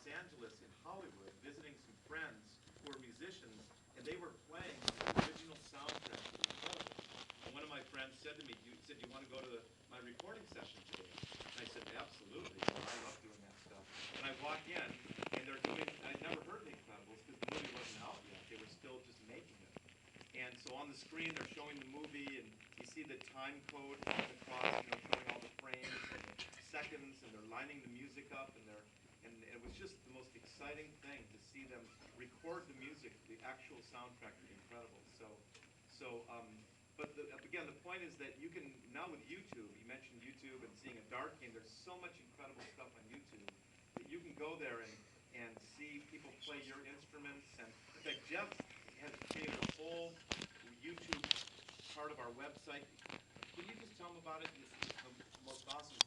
Los Angeles in Hollywood visiting some friends who were musicians, and they were playing the original soundtrack to Incredibles. And one of my friends said to me, "You said you want to go to my recording session today?" And I said, "Absolutely. I love doing that stuff." And I walk in, and they're doing. I'd never heard The Incredibles because the movie wasn't out yet. They were still just making it. And so on the screen, they're showing the movie, and you see the time code across, showing all the frames and seconds, and they're lining the music up, and it was just the most exciting thing to see them record the music, the actual soundtrack to The Incredibles. But again, the point is that you can now with YouTube. You mentioned YouTube and seeing a Darkane. There's so much incredible stuff on YouTube that you can go there and see people play your instruments. And in fact, Jeff has created a whole YouTube part of our website. Can you just tell them about it? It's the most awesome.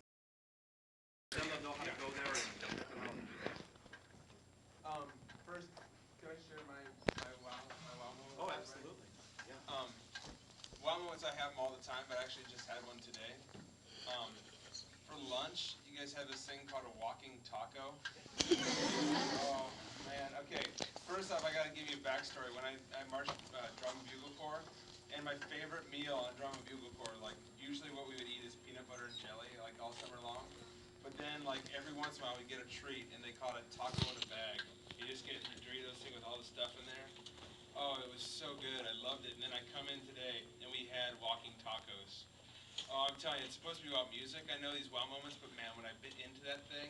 Let them know how to go there and check them out. First, can I share my wow moment? Oh, absolutely. Yeah. Wow moments, I have them all the time, but I actually just had one today. For lunch, you guys have this thing called a walking taco. Oh, man. Okay. First off, I got to give you a backstory. When I marched Drum and Bugle Corps, and my favorite meal on Drum and Bugle Corps, like, usually what we would eat is peanut butter and jelly, like, all summer long. But then, like, every once in a while, we'd get a treat, and they called it taco in a bag. You just get your Doritos thing with all the stuff in there. Oh, it was so good. I loved it. And then I come in today, and we had walking tacos. Oh, I'm telling you, it's supposed to be about music. I know these wow moments, but man, when I bit into that thing,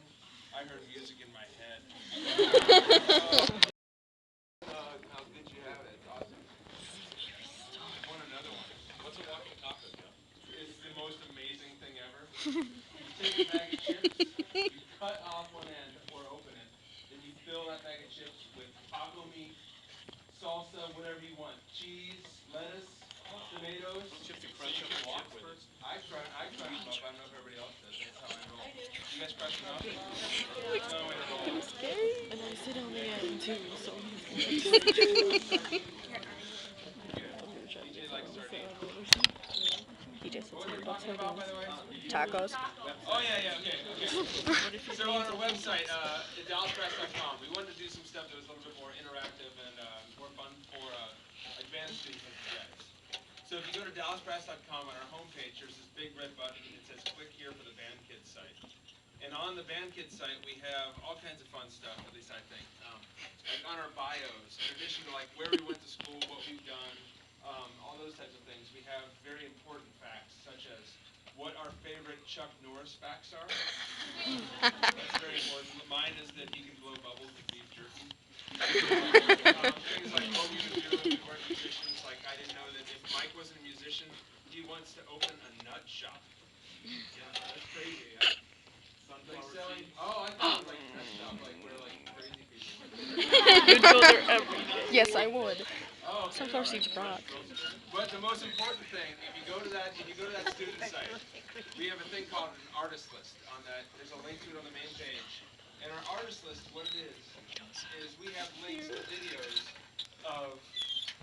I heard music in my head. How good you have it. It's awesome. I want another one. What's a walking taco, Jeff? It's the most amazing thing ever. You take a bag of chips, you cut off one end or open it, then you fill that bag of chips with taco meat, salsa, whatever you want, cheese, lettuce, tomatoes. Chips and crunch up the walk with it. I crush them up. I don't know if everybody else does. That's how I roll. You guys crush them up? No, I don't. Scary. And I sit on the end too, so DJ likes sardine. he just What were we talking about, by the way? tacos. Oh, yeah, okay. So on our website, DallasBrass.com, we wanted to do some stuff that was a little bit more interactive and more fun for advanced students like you guys. So if you go to DallasBrass.com on our homepage, there's this big red button that says click here for the Band Kids site. And on the Band Kids site, we have all kinds of fun stuff, at least I think. Like on our bios, in addition to like where we went to school, what we've done, all those types of things, we have very important facts, such as what our favorite Chuck Norris facts are. That's very important. Mine is that he can blow bubbles with beef jerky. Things like what we would do if we weren't musicians. Like I didn't know that if Mike wasn't a musician, he wants to open a nut shop. Yeah, that's crazy. Like selling. Oh, I thought it was like nut shop, like where like crazy people. You'd go there every day. Yes, I would. Oh, okay, Sunflower all seeds rock. But the most important thing, if you go to that student site, we have a thing called an artist list. On that, there's a link to it on the main page. And our artist list, what it is we have links to videos of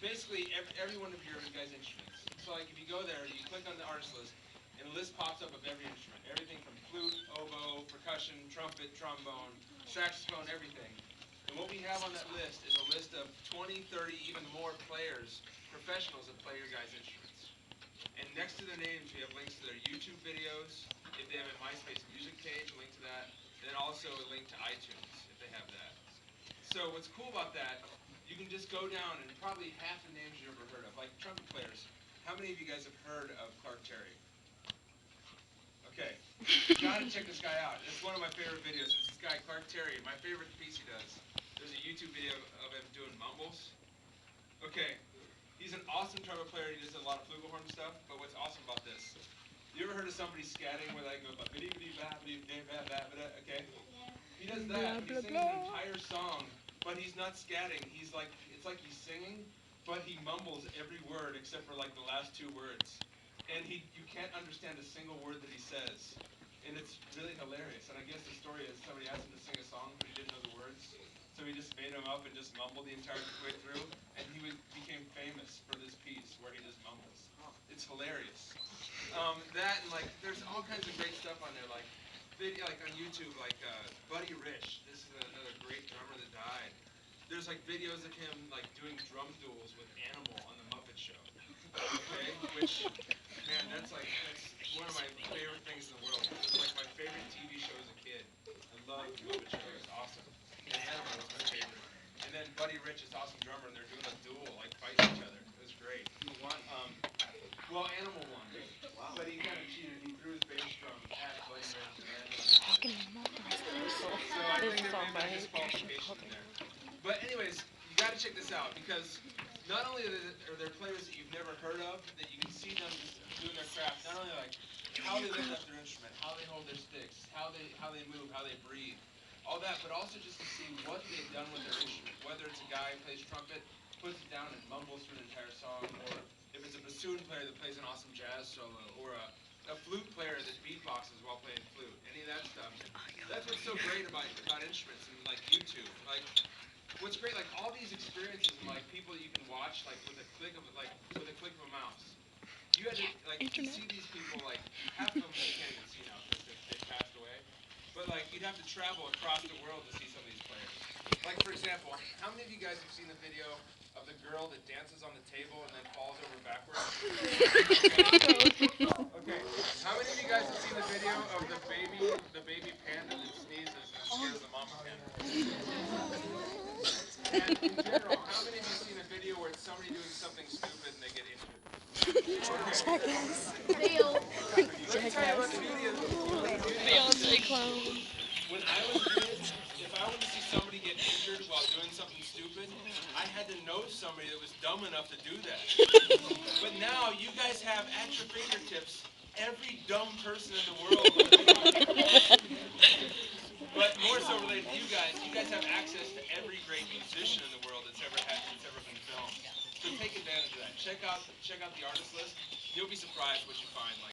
basically every one of your guys' instruments. So like if you go there, you click on the artist list, and a list pops up of every instrument. Everything from flute, oboe, percussion, trumpet, trombone, saxophone, everything. And what we have on that list is a list of 20, 30, even more players, professionals that play your guys' instruments. And next to their names, we have links to their YouTube videos. If they have a MySpace music page, a link to that. And also a link to iTunes, if they have that. So what's cool about that, you can just go down and probably half the names you've ever heard of. Like trumpet players. How many of you guys have heard of Clark Terry? Okay. You gotta check this guy out. It's one of my favorite videos. It's this guy, Clark Terry. My favorite piece he does. There's a YouTube video of him doing mumbles. Okay. He's an awesome trumpet player. He does a lot of flugelhorn stuff. But what's awesome about this? You ever heard of somebody scatting where they go okay? He does that. He sings an entire song, but he's not scatting. He's like, it's like he's singing, but he mumbles every word except for like the last two words. And you can't understand a single word that he says. And it's really hilarious. And I guess the story is somebody asked him to sing a song, but he didn't know the words. So he just made him up and just mumbled the entire way through. And he became famous for this piece where he just mumbles. It's hilarious. That and like, there's all kinds of great stuff on there. Like, video, like on YouTube, like Buddy Rich. This is another great there's like videos of him like doing drum duels with Animal on the Muppet Show. Okay, which, man, that's one of my favorite things in the world. It was like my favorite TV show as a kid. I loved the Muppet Show. It was awesome. And Animal was my favorite. And then Buddy Rich is awesome drummer, and they're doing a duel, like fighting each other. It was great. Who won? Well, Animal won, Wow. but he kind of cheated. He threw his bass drum at Buddy Rich. How can you not know this? So I This think is there on may my be a disqualification there. But anyways, you got to check this out because not only are there players that you've never heard of, that you can see them doing their craft, not only like how they lift up their instrument, how they hold their sticks, how they move, how they breathe, all that, but also just to see what they've done with their instrument. Whether it's a guy who plays trumpet, puts it down and mumbles through an entire song, or if it's a bassoon player that plays an awesome jazz solo, or a flute player that beatboxes while playing flute, any of that stuff. That's what's so great about instruments and like YouTube. Like, what's great, like all these experiences and like people that you can watch like with a click of a mouse. You had to like to see these people, like half of them you can't even see now because they've passed away. But like you'd have to travel across the world to see some of these players. Like for example, how many of you guys have seen the video of the girl that dances on the table and then falls over backwards? Okay. How many of you guys have seen the video of the baby panda that sneezes and scares the mama panda? And in general, how many of you have seen a video where it's somebody doing something stupid and they get injured? Jackass. Let me tell you about the beauty of Beyonce clown. when I was a kid, if I wanted to see somebody get injured while doing something stupid, I had to know somebody that was dumb enough to do that. But now you guys have at your fingertips every dumb person in the world. But more so related to you guys have access to every great musician in the world that's ever been filmed. So take advantage of that. Check out the artist list. You'll be surprised what you find. Like